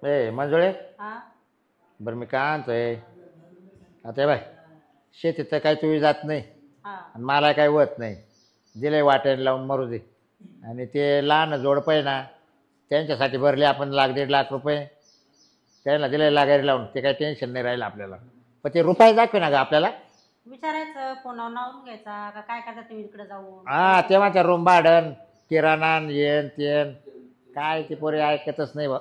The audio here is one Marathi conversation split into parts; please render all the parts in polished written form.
ए मंजुळे हा बरं मी काय आणतोय आता बाय शेतीत तर काही तुम्ही जात नाही हा आणि मला काही होत नाही दिले वाटेल लावून मरू दे आणि ते लहान जोडपं आहे ना त्यांच्यासाठी भरले आपण 1,00,000-1,50,000 त्यांना दिले लागायला लावून ते काही टेन्शन नाही राहिलं आपल्याला पण ते रुपये दाखवे ना ग आपल्याला विचारायचं फोनावर नावून घ्यायचा का काय करता तुम्ही इकडे जाऊन हां तेव्हा त्या रूम भाडण किराणा येन तेन काय ते पोरे ऐकतच नाही बा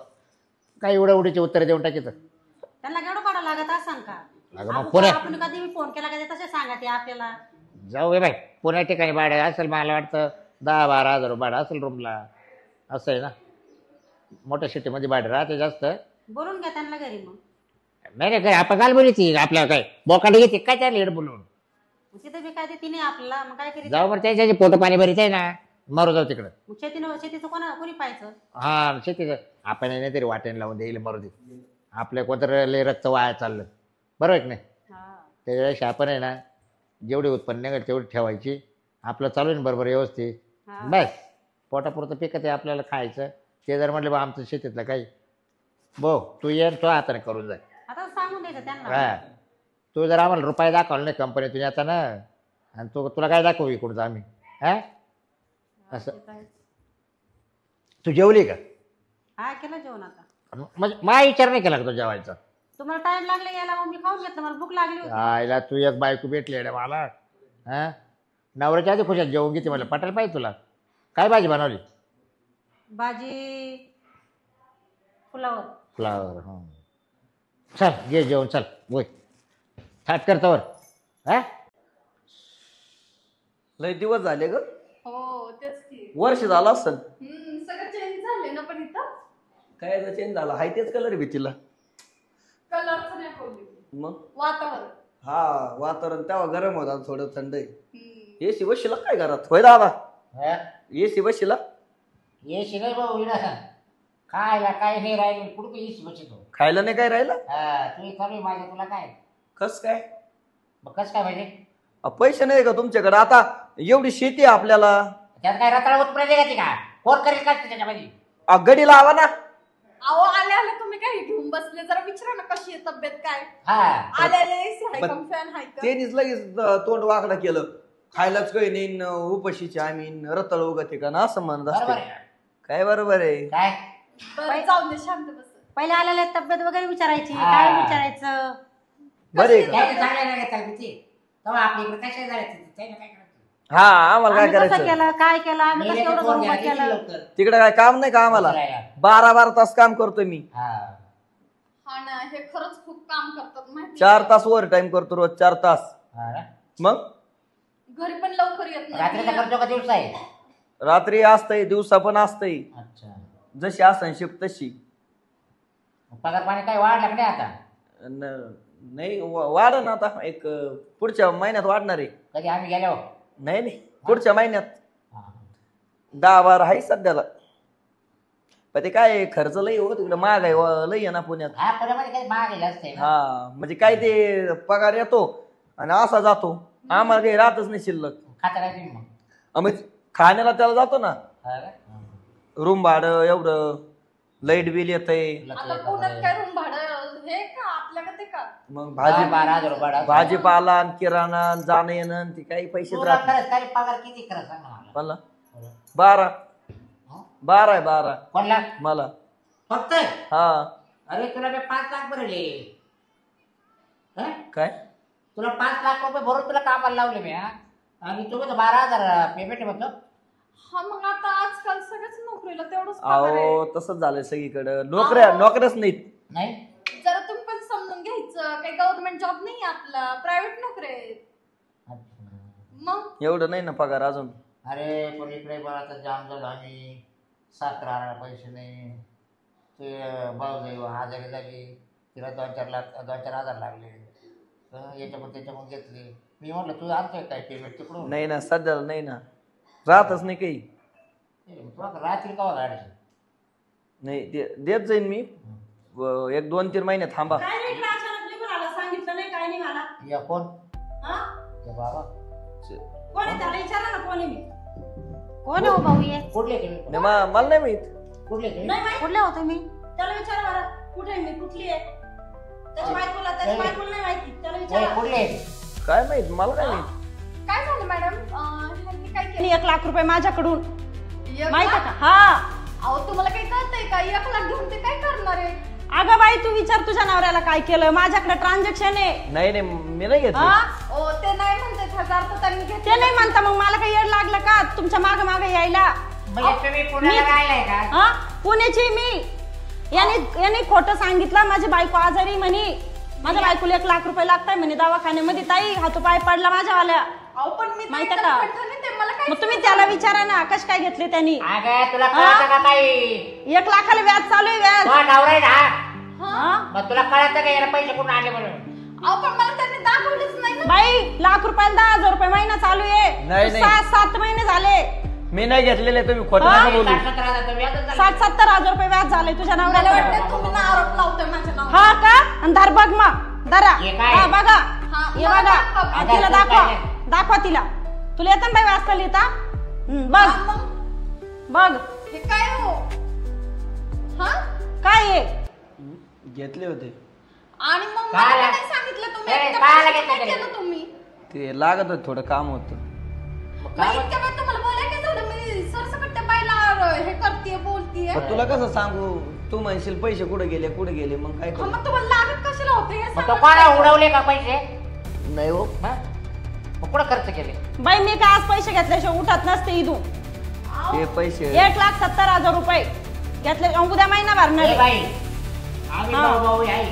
काही उडीचे उत्तर देऊन टाकीचं त्यांना केवढं काढा लागत असं का अगं मग पुणे आपण कधी फोन केला का तसे सांगा ते आपल्याला जाऊ बाय पुण्या ठिकाणी भाडं असेल मला वाटतं 10-12 हजार भाडं असेल रूमला असं आहे ना मोठ्या सिटीमध्ये भाडं राहते जास्त बोलून घ्या त्यांना घरी मग नाही नाही काय आपण काल बोलायची आपल्याला काय बोकाडे घेते काय त्या लेड बोलून तिथे बी काय ते तिने आपल्याला मग काय करीत जाऊ बरं त्याच्या पोट पाणी भरीत आहे ना मरू जाऊ तिकडं मग शेतीचं कोणी पाहायचं हां शेतीचं आपण नाही तरी वाटेन लावून देईल मरू दे आपल्या कोणतं लय रक्त वाया चाललं बरोबर आहे की नाही हा त्याच्यापेक्षा आपण आहे ना जेवढी उत्पन्न निघेल तेवढी ठेवायची आपलं चालू आहे बरोबर व्यवस्थित हा. बस पोटापुरतं पिकत आहे आपल्याला खायचं ते जर म्हटलं बा आमचं शेतीतलं काही बो तू ये तो हाताने करून जाय आता सांगून द्यायचं त्यांना हा तू जर आम्हाला रुपये दाखवला नाही कंपनीतून येताना आणि तुला काय दाखवू इकडचं आम्ही हा असं तू जेवली का हा केलं जेवण आता म्हणजे माझा विचार नाही केला का तो जेवायचा तुम्हाला टाइम लागला यायला मग मी खाऊन घेतलं मला भूक लागली होती आईला तू एक बायको भेटली रे मला हा नवऱ्याच्या आधी खुशात जेवून घेते मला पटायला पाहिजे तुला काय भाजी बनवली भाजी फुलावर फ्लावर हां चल घे जेवण चल बोय थाट करतावर हा लय दिवस झाले ग हो तेच की वर्ष झालं असेल सगळं चेंज झाले ना पण इथं काय चेंज झाला हाय तेच कलर भीतीला कलरच नाही बोलली मग वातावरण हा वातावरण तेव्हा गरम होता थोडं थंड आहे हम्म. एसी बसशीला काय घरात होय दादा हा? एसी बसशीला येशी नाही भाऊ इडा खायला काय नाही राहिलं कुठं येशी बसतो खायला नाही काय राहिलं हा तुम्ही चालू माझ्या तुला काय कस काय मग कसं काय म्हणजे पैसे नाही का तुमच्याकडे आता एवढी शेती आहे आपल्याला त्यात काय रताळ उत्पन्न का ती का कोण करेल का त्याच्यामध्ये गडी लावा ना अहो आले आले तुम्ही काय घेऊन बसले जरा विचारा ना कशी आहे तब्येत काय हा आले आले एसी हाय पण कम फॅन हाय का तेनीच लगेच तोंड वाकडं केलं खायलाच काही नाही न उपाशीचे आम्ही रताळ उगत का ना असं म्हणत बरोबर असते आहे. काय बरोबर आहे काय बरं जाऊ दे शांत बस पहिले आलेले तब्येत वगैरे विचारायची हा. काय विचारायचं बरे काय चांगलं नाही का चालते तेव्हा आपली इकडे कशा जायचं त्याला काय करायचं हा आम्हाला काय आम्ही कसं करायचं केलं काय केलं आम्ही कसं मेले एवढं तर पोर करून घ्या, केलं किती लवकर. तिकडे काय काम नाही का आम्हाला उचलायला. 12 तास काम करतोय मी हा. हा ना हे खरंच खूप काम करतात माहिती 4 तास ओव्हर टाइम करतो रोज 4 तास हा ना? मग घरी पण लवकर येत रात्रीचा नाही करतो का दिवस आहे रात्री असतंय दिवसा पण असतंय अच्छा जशी असन शिफ्ट तशी पगार पाणी काय वाढ लागले आता नाही वाढ ना आता एक पुढच्या महिन्यात वाढणार आहे कधी आम्ही गेलो नाही नाही पुढच्या महिन्यात 10-12 आहे सध्याला पण ते काय खर्च लई हो तिकडे महाग आहे लई आहे ना पुण्यात हा पुण्यामध्ये काही महाग आहे जास्त आहे ना. हा म्हणजे काय ते पगार येतो आणि असा जातो आम्हाला काही राहतच नाही शिल्लक खाता काय तुम्ही मग आम्ही खाण्याला त्याला जातो ना हा का? रूम भाडं एवढं लाईट बिल येतंय आता पुण्यात काय रूम भाडं हे का आपल्याकडे का मग 12,000 रुपये असतो. भाजीपाला आणि किराणा जाणं येणं आणि ते काही पैसे तुला राहत खरंच काय पगार किती खरं सांग ना मला. मला 12 हा? 12 आहे 12 कोणला मला फक्त हा अरे तुला मी 5 लाख भरले हा? काय तुला 5 लाख रुपये भरून तुला कामाला लावले मी हा आणि तुम्ही 12,000 पेमेंट म्हणतो हा मग आता आजकाल सगळ्याच नोकरीला तेवढंच पगार आहे. अहो तसंच झालंय सगळीकडं नोकऱ्याच नाहीत नाही जरा तुम्ही पण समजून घ्यायचं काही गव्हर्नमेंट जॉब नाही आपला प्रायव्हेट नोकरी आहेत अच्छा. मग एवढं नाही ना पगार अजून अरे पण इकडे बघा जाम झालो आम्ही 7 राहणार पैसे नाही ते भाऊ आजारी झाली तिला 2-4 हजार लागले याच्याकडून त्याच्याकडून घेतले मी म्हटलं तू आणतोय काय पेमेंट तिकडून नाही ना सध्याला नाही ना राहतच नाही काही तुला रात्री कवा गाडी नाही देत जाईन मी 1-2-3 महिने थांबा काय नाही इकडं अचानक निघून आला सांगितलं नाही काय नाही मला या कोण हा या बाबा कोण आहे त्याला विचारा ना कोण आहे मी कोण आहे हो भाऊ ये कुठले तुम्ही नाही मला नाही माहित कुठले तुम्ही नाही कुठले हो तुम्ही त्याला विचारा मला कुठे आहे मी कुठली आहे त्याच्या बायकोला नाही माहिती त्याला विचारा कुठले काय माहित मला काय माहित. काय झालं मॅडम ह्यांनी काय केलं? 1 लाख रुपये माझ्याकडून एक माहिती लाख? का? हा अहो तुम्हाला काही कळतंय का 1 लाख घेऊन ते काय करणार आहे? अगं बाई तू विचार तुझ्या नवऱ्याला काय केलं माझ्याकडे ट्रान्झॅक्शन आहे नाही मी नाही घेतली. हा ओ ते नाही म्हणते 1000 तर त्यांनी ते घेतले. नाही म्हणता मग मला काही येड लागलं का तुमच्या माग माग यायला म्हणजे तुम्ही पुण्याला राहिलाय का? हा पुण्याची मी याने खोटं सांगितलं माझी बायको आजारी म्हणे माझ्या बायकोला 1 लाख रुपये लागताय म्हणे दवाखान्यामध्ये ताई हातोपाय पडला माझ्यावाल्या अहो पण मी माहिती तर का? खटखट नाही, ते मला काय मग तुम्ही त्याला विचारा ना कश काय घेतले त्यांनी अगं तुला कळतं का काही? 1 लाखाला व्याज चालू आहे व्याज तो नवरा आहे ना हा? हा? मग तुला कळतं का याला पैसे कुठून आले म्हणून? अहो पण मला त्यांनी दाखवलेच नाही ना. बाई 1 लाख रुपयाला 10,000 रुपये महिना चालू आहे नाही, नाही. 7 महिने झाले मी नाही घेतलेले तुम्ही खोटं हा? नका बोलू. 60-70 व्याजच झालं. 60-70 हजार रुपये व्याज झाले तुझ्या मला नवऱ्याला वाटतं तुम्ही ना आरोप लावतोय माझ्या नावावर. हा का आणि धर बघ मग धरा हे काय? हा बघा हा, हे मला बघा दाखवा. हा, आधार तिला कार्ड दाखवा पाहिजे. दाखवा तिला तुला येतं ना बाई वाचता लिहिता बघ हा, मग बघ हे काय हो? हा? काय आहे घेतले होते आणि मग काय मला ला- काय सांगितलं तुम्ही? ए, इतक्या काय पैशाचं लागेल काय त्याला? केलं तुम्ही? ते लागत होत थोडं काम होतं. मग मग काय इतक्या वेळ तुम्हाला बोलायला काय झालं? मी सरसकट त्या बाईला हे करतेय, बोलतेय. पण तुला कसं सांगू तू म्हणशील पैसे कुठे गेले मग काय हा, करू. मग तुम्हाला लागत कशाला होते हे मग तो सांगा. कोणा उडवले का पैसे? नाही हो हा? मग कुठं खर्च केले? बाई मी काय आज पैसे घेतल्याशिवाय उठत नसते इथून अहो, ते पैसे 1,70,000 रुपये घेतले उद्या महिना भरणार ए आहे. बाई आम्ही हा. भाऊ आहे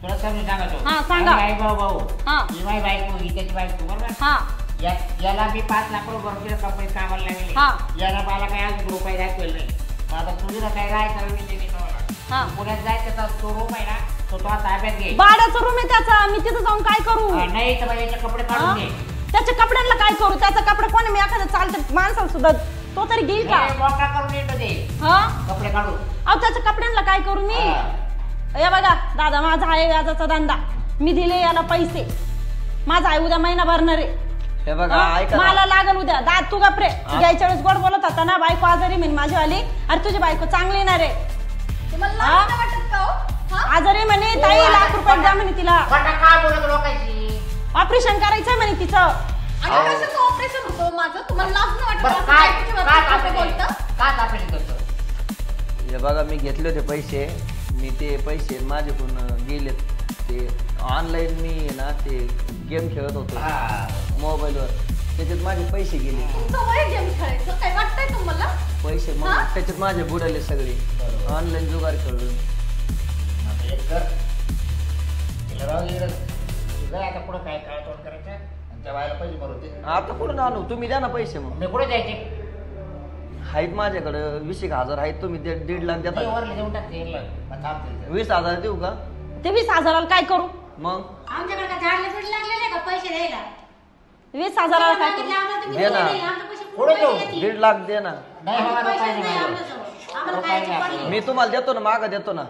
तुला समजून सांगतो. हा, सांगा. आम्ही आहे भाऊ हा. ही माझी बायको ही त्याची बायको बरोबर. हा याला मी 5 लाख रुपये भरून दिलं कंपनीत कामाला लागले. हा. याला मला काही अजून रुपये दाखवेल नाही. मग आता तुझं काय राहायचं विषय नाही हा. तुम्हाला. पुण्यात जायचं तर तो रूम आहे ना तो आता ताब्यात घे. भाड्याचा रूम आहे त्याचा मी तिथं जाऊन काय करू नाही तर याचे कपडे हा? काढून दे. त्याच्या कपड्यांना काय करू त्याचा कपडे कोणी मी एखादं चालतं माणसाला सुद्धा तो तरी घेईल का हे मोकळा करून येतो ते हा कपडे काढून. अहो त्याच्या कपड्यांना काय करू मी हे बघा दादा माझा आहे व्याजाचा धंदा मी दिले याला पैसे माझा आहे उद्या महिना भरणार आहे हे बघा हा? ऐका ना. मला लागल उद्या दाद तू गपरे घ्यायच्या वेळेस गोड बोलत होता ना बायको आजारी म्हणे माझी आली अरे तुझी बायको चांगली येणार आहे तुम्हाला हा? लाज नाही वाटत का हो? हा? आजारी म्हणे ताई लाख रुपये द्या म्हणे तिला खोटा का बोलत लोकांची? ऑपरेशन करायचंय म्हणे तिचं आणि कशाचं ऑपरेशन होतं माझं? तुम्हाला लाज नाही वाटत बरं, असं काय बायकोच्या काय बाबतीत तापेल बोलता? काय तापेल करतो? हे बघा मी घेतले होते पैसे मी ते पैसे माझ्याकडून गेलेत ते ऑनलाईन मी ना ते गेम खेळत होतो हा. मोबाईलवर त्याच्यात माझे पैसे गेले तुमचं वय गेम खेळायचं काय वाटतंय तुम्हाला? पैसे मग हा? त्याच्यात माझे बुडाले सगळे बरोबर. ऑनलाईन जुगार खेळून आता एक कर. तिला राहू दे इकडं. तुझं आता पुढं काय काय तोंड करायचं आणि त्या बायला पैसे भरवते. आता कुठून आणू तुम्ही द्या ना पैसे मग मी कुठे जायचे? आहेत माझ्याकडे 20,000 आहेत तुम्ही 1.5 लाख ते देता वरले देऊन टाकते इकडलं. मग थांबते. 20,000 देऊ का ते 20,000 काय करू मग आमच्याकडे काय झाडले फिड लागलेले का पैसे द्यायला 20,000 काय करू मागितले आम्हाला तुम्ही दे ना. दिले नाही. आमचे पैसे पुढे कुठे जाऊ. गेले ती? 1.5 लाख दे ना नाही बाबा पैसेच रुपये नाही नाही माझ्याकडे. आमच्याजवळ. आम्हाला रुपये खायची नाही पाणी आपल्याकडे. मी तुम्हाला देतो ना मागं देतो ना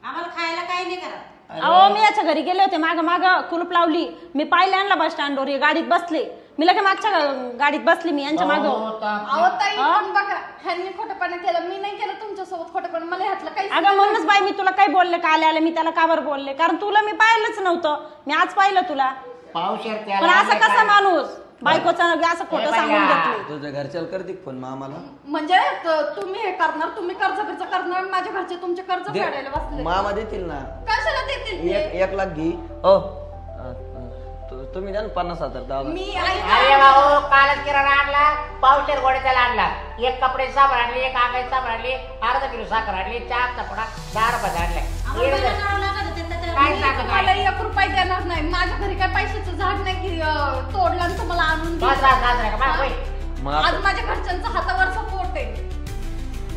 आम्हाला खायला काही नाही करा अहो मी याच्या घरी गेले होते माग माग कुलूप लावली मी पाहिले आणला बस स्टँडवर गाडीत बसले मी लगे मागच्या गाडीत बसली मी यांच्या माग भाऊ, तर- अहो ताई हा? पण बघा ह्यांनी खोटंपणा केलं मी नाही केलं तुमच्यासोबत खोटंपणा मला ह्यातलं काही अगं म्हणूनच बाई मी तुला काही बोलले का आले मी त्याला का बरं बोलले कारण तुला मी पाहिलंच नव्हतं मी आज पाहिलं तुला पावशेर पण त्याला असं कसा काय- माणूस बायकोचा असं खोटं हे सांगून बाया. घेतलं तुझ्या घरच्याला करते फोन मग आम्हाला म्हणजे तुम्ही हे करणार तुम्ही कर्ज बिर्ज करणार आणि माझ्या घरचे तुमचे कर्ज दे. फेडायला बसले मामा देतील ना कशाला देतील ते? 1 लाख घे हो तुम्ही द्या ना 50,000 दादा मी अरे भाऊ कालच किराणा आणला पावशेर गोड्याला आणला एक कपडे साबण आणले एक आकाश साबण आणले अर्धा किलो साखर आणली चहाचा पुडा 10 रुपये आणले. आम्हाला पहिला करावं लागत होतं, त्याचं काय मी- सांगत मला आहे? 1 रुपया देणार नाही माझ्या घरी काय पैशाचं झाड नाही की तोडलं आणि तुम्हाला आणून बस दिलं. बस बस रे का बा, होय. मग आज आता- माझ्या घरच्यांचा हातावरचा पोट आहे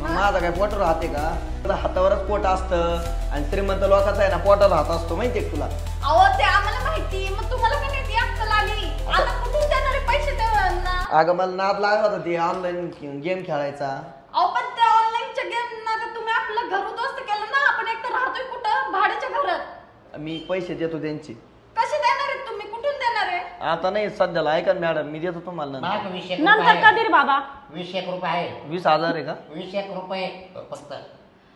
मग माझा काय पोटावर राहते का तुला हातावरच पोट असतं आणि श्रीमंत लोकांचा आहे ना पोटावर हात असतो माहितीये का तुला अहो ते आम्हाला माहिती मग तुम्हाला का नाही ती अक्कल आली आता कुठून देणार आहे पैसे त्यांना अगं मला नाद लागला होता ते ऑनलाईन गेम खेळायचा अहो पण त्या ऑनलाईनच्या गेम ना तर तुम्ही आपलं घर उद्ध्वस्त केलं ना आपण एक तर राहतोय कुठं भाड्याच्या घरात मी पैसे देतो त्यांचे कसे देणार आहेत तुम्ही कुठून देणार आहे आता नाही सध्याला ऐका ना मॅडम मी देतो तुम्हाला नंतर. माझ्याकडे 20 एक नंतर रुपये आहे. कधी रे बाबा 20 एक रुपये आहे 20,000 आहे का 20 एक रुपये फक्त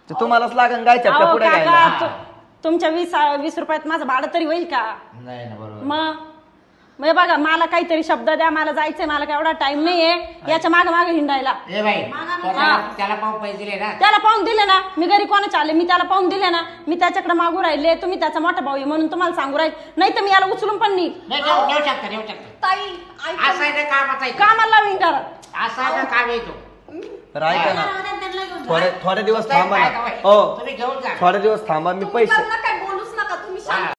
ते तुम्हालाच लागन गायच्या अहो, पुढे काका, गायला. तुमच्या 20 रुपयात माझं भाडं तरी होईल का? नाही ना बरोबर. मग बघा मला काहीतरी शब्द द्या, मला जायचंय, मला काय एवढा टाइम नाहीये याच्या मागे मागे हिंडायला. ए बाई त्याला पाहून पैसे दिले ना. त्याला पाहून दिले ना, मी घरी कोणाच्या आले, मी त्याला पाहून दिले ना, मी त्याच्याकडे मागू राहिले, तुम्ही त्याचा मोठा भाऊ आहे म्हणून तुम्हाला सांगू राहील, नाही तर मी याला उचलून पण नाही. नेऊ शकता. ताई असं आहे ना कामाचा आहे. कामाला लावीन घरात. असं आहे ना काम येतो. तर ऐका ना, त्यांना घेऊन जा. थोडे दिवस थांबा ना. हो, तुम्ही घेऊन जा. थोडे दिवस थांबा, मी पैसे काय बोलूच नका तुम्ही शांत